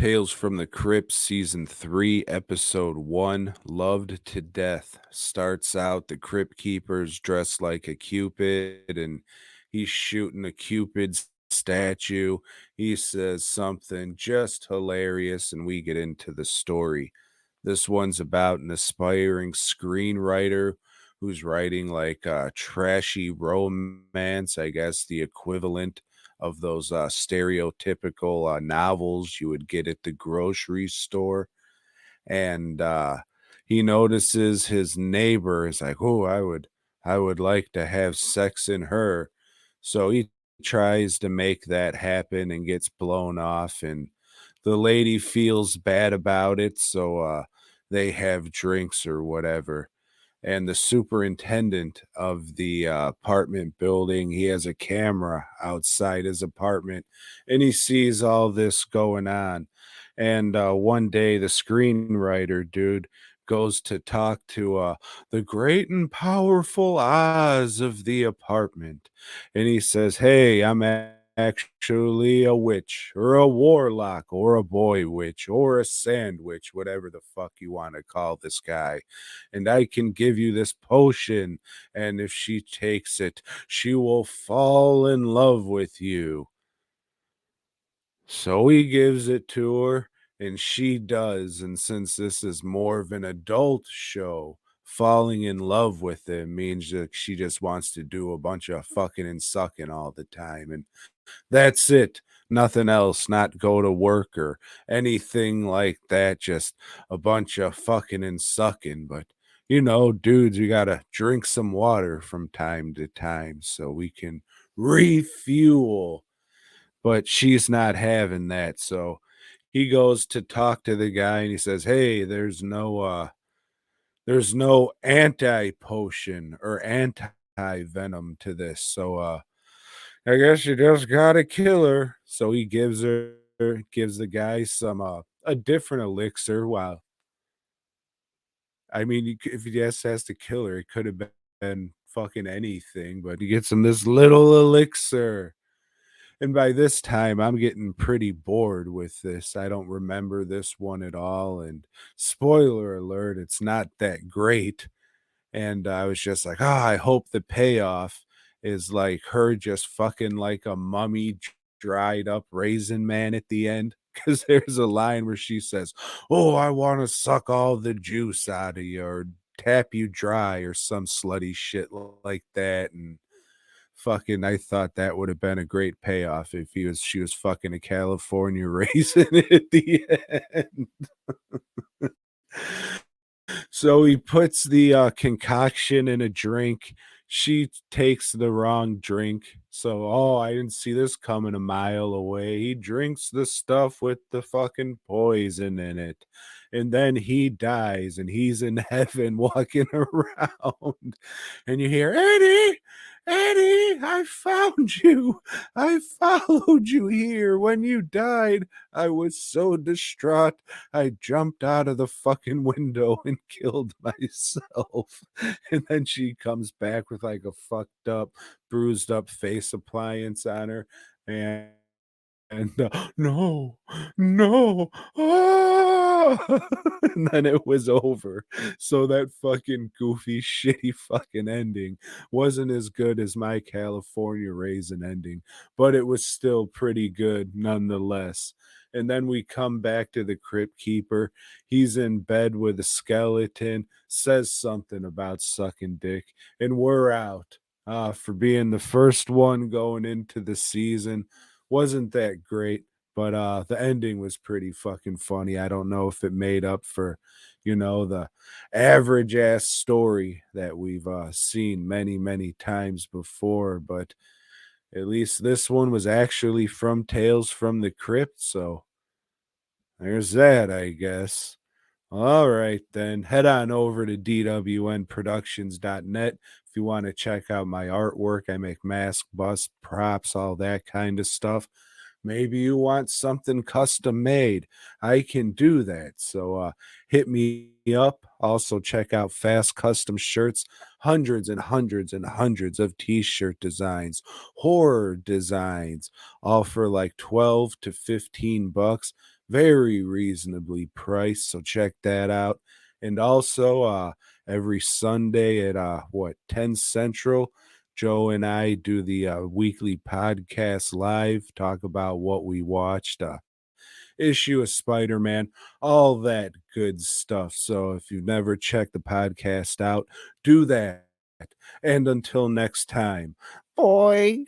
Tales from the Crypt, Season 3, Episode 1, Loved to Death. Starts out the Crypt Keeper's dressed like a Cupid, and he's shooting a Cupid statue. He says something just hilarious, and we get into the story. This one's about an aspiring screenwriter who's writing like a trashy romance, I guess the equivalent of those stereotypical novels you would get at the grocery store. And he notices his neighbor is like, "Oh, I would like to have sex in her." So he tries to make that happen and gets blown off, and the lady feels bad about it, so they have drinks or whatever. And the superintendent of the apartment building, he has a camera outside his apartment, and he sees all this going on. And one day the screenwriter dude goes to talk to the great and powerful Oz of the apartment, and he says, "Hey, actually a witch or a warlock or a boy witch or a sandwich, whatever the fuck you want to call this guy, and I can give you this potion, and if she takes it, she will fall in love with you." So he gives it to her, and she does. And since this is more of an adult show, falling in love with him means that she just wants to do a bunch of fucking and sucking all the time. And that's it. Nothing else, not go to work or anything like that. Just a bunch of fucking and sucking. But, dudes, we got to drink some water from time to time so we can refuel. But she's not having that. So he goes to talk to the guy and he says, "Hey, there's no anti potion or anti venom to this. So I guess you just gotta kill her." So he gives the guy some a different elixir. Wow. I mean, if he just has to kill her, it could have been fucking anything, but he gets him this little elixir. And by this time, I'm getting pretty bored with this. I don't remember this one at all. And spoiler alert, it's not that great. And I was just like, I hope the payoff is like her just fucking like a mummy dried up raisin man at the end. Because there's a line where she says, "Oh, I want to suck all the juice out of you or tap you dry," or some slutty shit like that. And fucking, I thought that would have been a great payoff if she was fucking a California raisin at the end. So he puts the concoction in a drink. She takes the wrong drink. So, oh, I didn't see this coming a mile away. He drinks the stuff with the fucking poison in it. And then he dies and he's in heaven walking around. And you hear, "Eddie, Eddie, I found you. I followed you here. When you died, I was so distraught. I jumped out of the fucking window and killed myself." And then she comes back with like a fucked up, bruised up face appliance on her. And no, no, ah! And then it was over. So that fucking goofy, shitty fucking ending wasn't as good as my California raisin ending, but it was still pretty good nonetheless. And then we come back to the Crypt Keeper. He's in bed with a skeleton, says something about sucking dick, and we're out. For being the first one going into the season, wasn't that great, but the ending was pretty fucking funny. I don't know if it made up for, the average ass story that we've seen many, many times before, but at least this one was actually from Tales from the Crypt, so there's that, I guess. All right, then head on over to dwnproductions.net if you want to check out my artwork. I make mask, bust, props, all that kind of stuff. Maybe you want something custom made. I can do that. So hit me up. Also, check out Fast Custom Shirts. Hundreds and hundreds and hundreds of t shirt designs, horror designs, all for like 12 to 15 bucks. very reasonably priced, so check that out. And also, every Sunday at, 10 Central, Joe and I do the, weekly podcast live, talk about what we watched, issue of Spider-Man, all that good stuff. So if you've never checked the podcast out, do that. And until next time, boy,